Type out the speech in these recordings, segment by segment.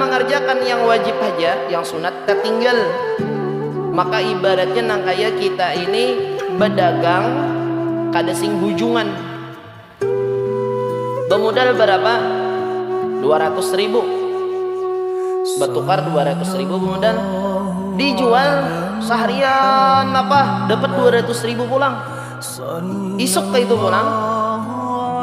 mengerjakan yang wajib aja, yang sunat tertinggal, maka ibaratnya nang kaya kita ini berdagang kada sing hujungan. Bermodal berapa? 200.000. Bertukar 200.000 bermodal, dijual seharian apa dapat 200.000 pulang. Isuk ke itu pulang,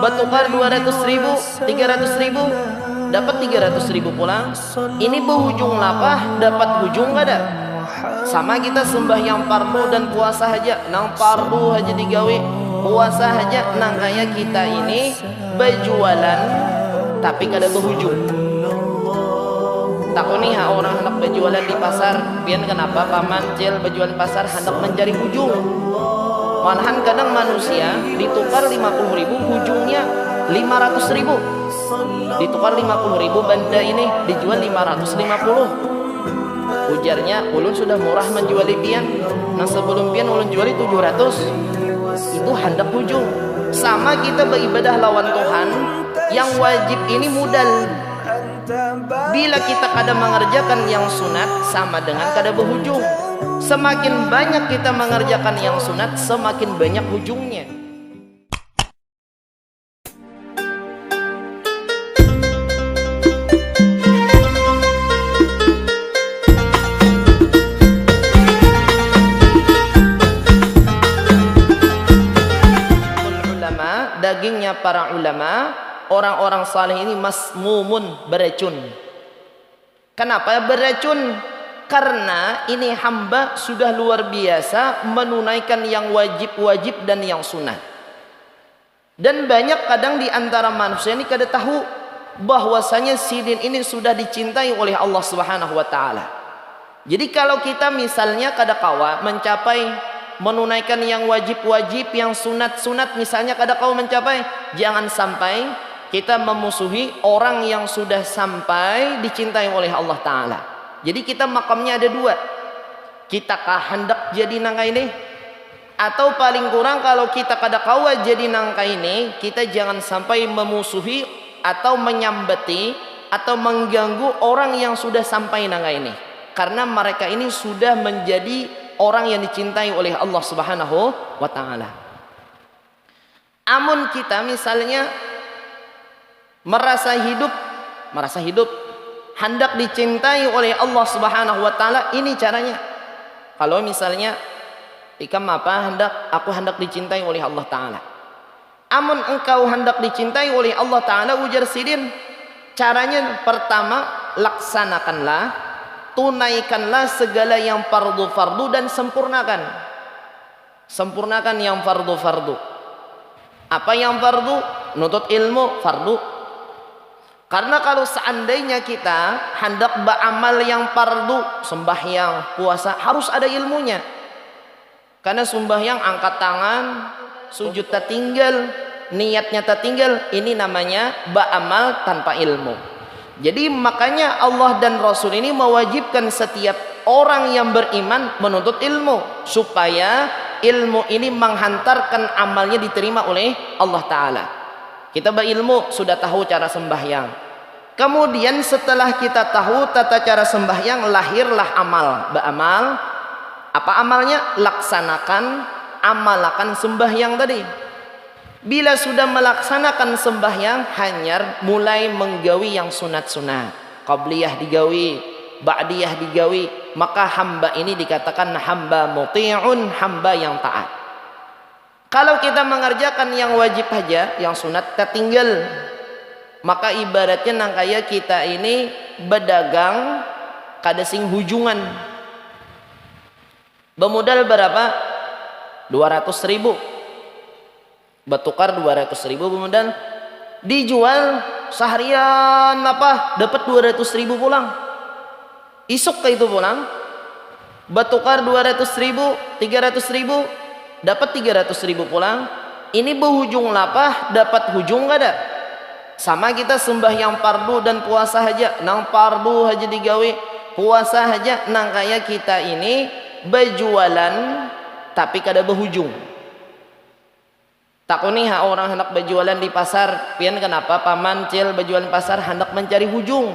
bertukar 200.000, 300.000, dapat 300.000 pulang. Ini berhujung lapah, dapat hujung gak ada. Sama kita sembahyang fardu dan puasa aja, nang fardu aja digawe, puasa aja nang kaya kita ini berjualan tapi kada berhujung. Takut nih orang hendak berjualan di pasar, pian kenapa paman cil berjualan pasar hendak mencari hujung. Malahan kadang manusia ditukar 50.000, hujungnya 500.000. Ditukar 50.000 benda ini dijual 550. Ujarnya ulun sudah murah menjual pian, nah sebelum pian ulun jual 700. Itu hendak hujung. Sama kita beribadah lawan Tuhan, yang wajib ini modal. Bila kita kada mengerjakan yang sunat, sama dengan kada berhujung. Semakin banyak kita mengerjakan yang sunat, semakin banyak hujungnya. Ulama, dagingnya para ulama, orang-orang saleh ini masmumun, beracun. Kenapa beracun? Karena ini hamba sudah luar biasa menunaikan yang wajib-wajib dan yang sunat. Dan banyak kadang di antara manusia ini kada tahu bahwasanya sidin ini sudah dicintai oleh Allah Subhanahu wa taala. Jadi kalau kita misalnya kada kawa mencapai menunaikan yang wajib-wajib, yang sunat-sunat misalnya kada kawa mencapai, jangan sampai kita memusuhi orang yang sudah sampai dicintai oleh Allah taala. Jadi kita makamnya ada dua. Kita kah hendak jadi nangka ini, atau paling kurang kalau kita kada kawa jadi nangka ini, kita jangan sampai memusuhi atau menyambati atau mengganggu orang yang sudah sampai nangka ini, karena mereka ini sudah menjadi orang yang dicintai oleh Allah Subhanahu wa taala. Amun kita misalnya merasa hidup hendak dicintai oleh Allah Subhanahu wa taala, ini caranya. Kalau misalnya ikam apa aku hendak dicintai oleh Allah taala. Amun engkau hendak dicintai oleh Allah taala, ujar sidin, caranya pertama laksanakanlah, tunaikanlah segala yang fardu-fardu dan sempurnakan. Sempurnakan yang fardu-fardu. Apa yang fardu? Nutut ilmu fardu. Karena kalau seandainya kita hendak beramal yang fardu, sembahyang, puasa, harus ada ilmunya. Karena sembahyang angkat tangan, sujud tertinggal, niatnya tertinggal, ini namanya beramal tanpa ilmu. Jadi makanya Allah dan Rasul ini mewajibkan setiap orang yang beriman menuntut ilmu, supaya ilmu ini menghantarkan amalnya diterima oleh Allah Ta'ala. Kita berilmu, sudah tahu cara sembahyang. Kemudian setelah kita tahu tata cara sembahyang, lahirlah amal. Beramal, apa amalnya? Laksanakan, amalkan sembahyang tadi. Bila sudah melaksanakan sembahyang, hanyar mulai menggawi yang sunat-sunat. Qabliyah digawi, ba'diyah digawi, maka hamba ini dikatakan hamba muti'un, hamba yang taat. Kalau kita mengerjakan yang wajib aja, yang sunat tertinggal, maka ibaratnya nang kaya kita ini berdagang kada sing hujungan. Bermodal berapa? 200.000. Bertukar 200.000 bermodal, dijual seharian apa dapat 200.000 pulang. Isuk ke itu pulang, bertukar 200.000, 300.000, dapat 300.000 pulang. Ini berhujung lapah, dapat hujung gak ada. Sama kita sembahyang fardu dan puasa aja, nang fardu aja digawe, puasa aja nang kaya kita ini berjualan tapi kada berhujung. Takut nih orang hendak berjualan di pasar, pian kenapa paman cil berjualan pasar hendak mencari hujung.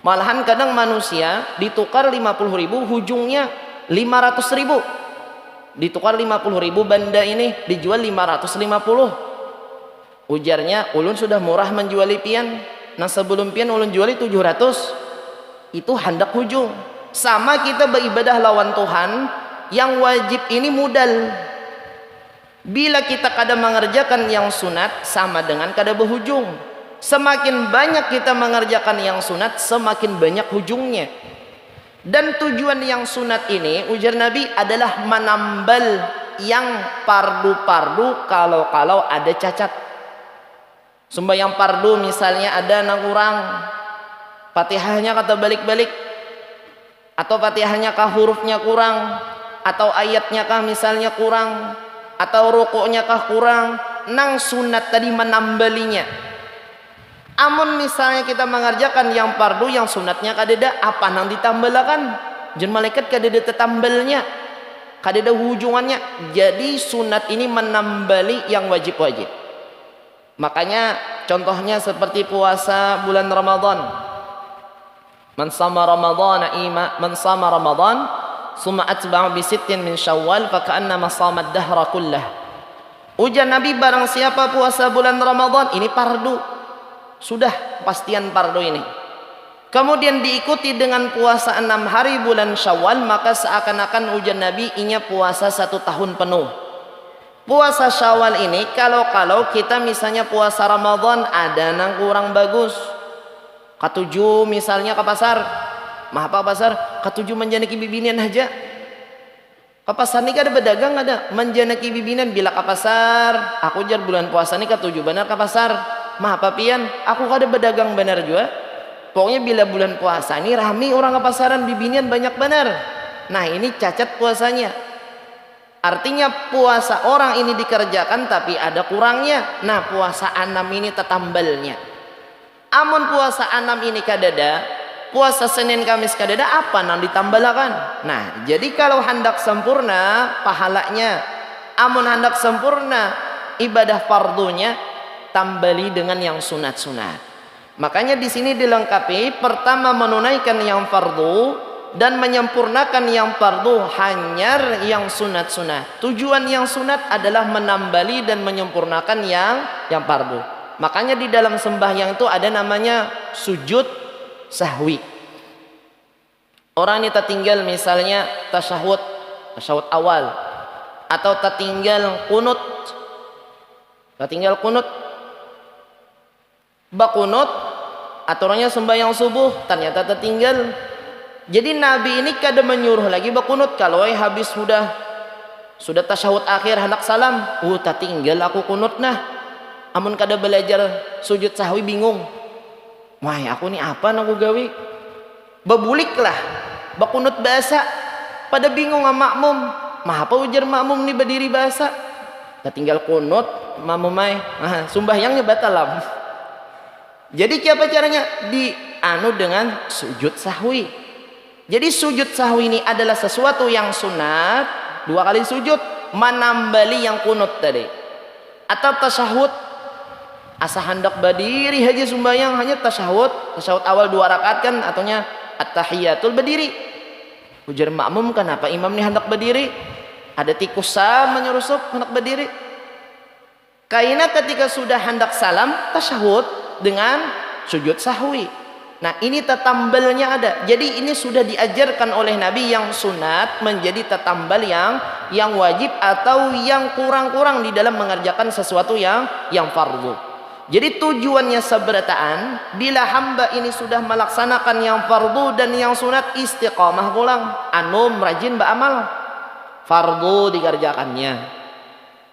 Malahan kadang manusia ditukar 50.000, ujungnya 500.000. Ditukar 50.000, benda ini dijual 550. Ujarnya, ulun sudah murah menjual pian. Nah sebelum pian ulun jual 700. Itu hendak hujung. Sama kita beribadah lawan Tuhan, yang wajib ini modal. Bila kita kada mengerjakan yang sunat, sama dengan kada berhujung. Semakin banyak kita mengerjakan yang sunat, semakin banyak hujungnya. Dan tujuan yang sunat ini, ujar Nabi, adalah menambal yang pardu-pardu kalau ada cacat. Sembahyang pardu misalnya ada yang kurang, Fatihahnya kata balik-balik, atau Fatihahnya kah hurufnya kurang, atau ayatnya kah misalnya kurang, atau rukuknya kah kurang, nang sunat tadi menambalinya. Amun misalnya kita mengerjakan yang fardu, yang sunatnya kadeda, apa nang ditambalakan? Jen malaikat kadeda tetambalnya, kadeda hujungannya. Jadi sunat ini menambali yang wajib-wajib. Makanya contohnya seperti puasa bulan Ramadan. Man sama Ramadan summa atba'a bi sittin min Syawal fa ka'annama shama ad-dahra kullah. Ujar Nabi, barang siapa puasa bulan Ramadan, ini fardu. Sudah pastian fardu ini. Kemudian diikuti dengan puasa 6 hari bulan Syawal, maka seakan-akan ujar Nabi inya puasa 1 tahun penuh. Puasa Syawal ini kalau kita misalnya puasa Ramadan ada nang kurang bagus. Ketujuh misalnya ke pasar. Mah apa pasar? Ketujuh menjanaki bibinan aja. Ke pasar ini ada berdagang ada menjanaki bibinan bila ke pasar. Aku jar bulan puasa ini ketujuh benar ke pasar. Mah apa pian? Aku kada berdagang benar juga. Pokoknya bila bulan puasa ini rame orang ke pasaran, bibinian banyak benar. Nah ini cacat puasanya. Artinya puasa orang ini dikerjakan tapi ada kurangnya. Nah puasa 6 ini tetambalnya. Amun puasa 6 ini kadada, puasa Senin Kamis kadada, apa nang ditambalakan? Nah jadi kalau hendak sempurna pahalanya, amun hendak sempurna ibadah fardunya, tambali dengan yang sunat-sunat. Makanya di sini dilengkapi, pertama menunaikan yang fardu dan menyempurnakan yang fardu, hanyar yang sunat-sunat. Tujuan yang sunat adalah menambali dan menyempurnakan yang fardu. Makanya di dalam sembahyang itu ada namanya sujud sahwi. Orang ini tertinggal misalnya tasyahud awal, atau tertinggal kunut, bakunut, aturannya sembahyang subuh ternyata tertinggal. Jadi Nabi ini kada menyuruh lagi bakunut. Kalau habis sudah tasyahud akhir hendak salam, tertinggal aku kunut nah. Amun kada belajar sujud sahwi bingung. Wah, aku ni apa nang gawi? Bebuliklah bakunut bahasa. Pada bingung sama makmum. Mah apa ujar makmum ni berdiri bahasa? Tertinggal kunut, makmum mai. Sembahyangnya batalam. Jadi apa caranya? Dianu dengan sujud sahwi. Jadi sujud sahwi ini adalah sesuatu yang sunat, 2 kali sujud, menambali yang kunut tadi. Atau tasyahud, asa hendak berdiri haja sembahyang, hanya tasyahud awal 2 rakaat kan, ataunya at-tahiyatul berdiri. Ujar makmum, kenapa imam ini hendak berdiri? Ada tikusan menyerusup hendak berdiri. Kaina ketika sudah hendak salam, tasyahud dengan sujud sahwi. Nah ini tetambalnya ada. Jadi ini sudah diajarkan oleh Nabi yang sunat menjadi tetambal yang wajib atau yang kurang-kurang di dalam mengerjakan sesuatu yang fardu. Jadi tujuannya seberataan, bila hamba ini sudah melaksanakan yang fardu dan yang sunat, istiqamah pulang, rajin beramal. Fardu dikerjakannya,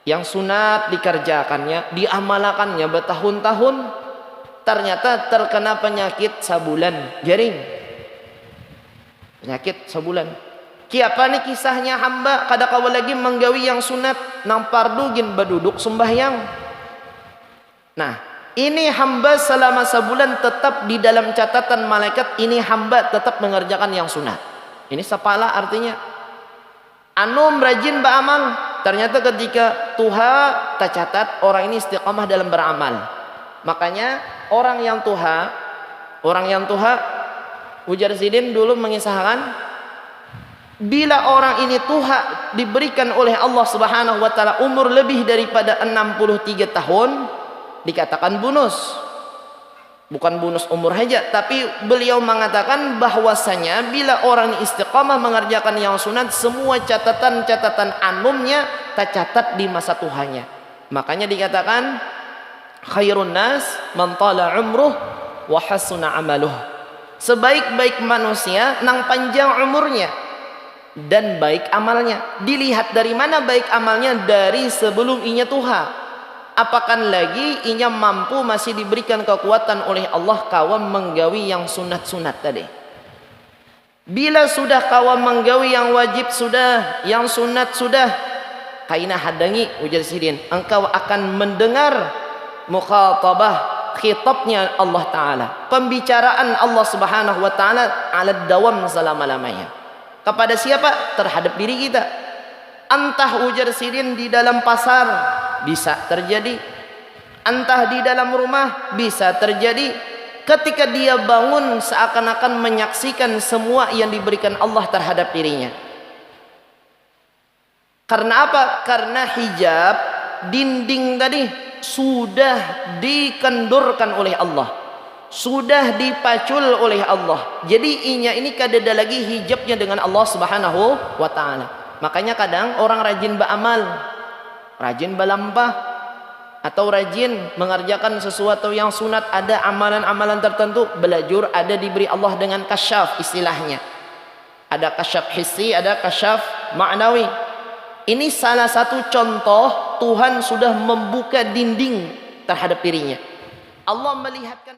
yang sunat dikerjakannya, diamalkannya bertahun-tahun. Ternyata terkena penyakit sabulan jaring, penyakit sabulan. Kiapa nih kisahnya hamba kada kawa lagi menggawi yang sunat nang fardu gin berduduk sembahyang. Nah ini hamba selama sebulan tetap di dalam catatan malaikat, ini hamba tetap mengerjakan yang sunat. Ini sepala artinya rajin beramal. Ternyata ketika Tuhan tercatat orang ini istiqamah dalam beramal. Makanya orang yang tuha Ujar Sidin dulu mengisahkan, bila orang ini diberikan oleh Allah Subhanahu wa taala umur lebih daripada 63 tahun, dikatakan bonus. Bukan bonus umur saja, tapi beliau mengatakan bahwasanya bila orang ini istiqamah mengerjakan yang sunat, semua catatan-catatan anumnya tercatat di masa Tuhannya. Makanya dikatakan khairun nas man tala umruh wa hasuna amaluh. Sebaik-baik manusia nang panjang umurnya dan baik amalnya. Dilihat dari mana baik amalnya? Dari sebelum inya tuha. Apakan lagi inya mampu masih diberikan kekuatan oleh Allah kawam menggawi yang sunat-sunat tadi. Bila sudah kawam menggawi yang wajib sudah, yang sunat sudah, kaina hadangi ujar Sidin, engkau akan mendengar mukhatabah, khitabnya Allah Ta'ala, pembicaraan Allah Subhanahu wa Ta'ala ala dawam selama-lamanya. Kepada siapa? Terhadap diri kita. Entah ujar Sidin di dalam pasar bisa terjadi, entah di dalam rumah bisa terjadi. Ketika dia bangun seakan-akan menyaksikan semua yang diberikan Allah terhadap dirinya. Karena apa? Karena hijab dinding tadi sudah dikendurkan oleh Allah, sudah dipacul oleh Allah. Jadi inya ini kadada lagi hijabnya dengan Allah Subhanahu wa taala. Makanya kadang orang rajin beramal, rajin balampah, atau rajin mengerjakan sesuatu yang sunat, ada amalan-amalan tertentu, belajur ada diberi Allah dengan kasyaf istilahnya. Ada kasyaf hissi, ada kasyaf ma'nawi. Ini salah satu contoh Tuhan sudah membuka dinding terhadap dirinya. Allah melihatkan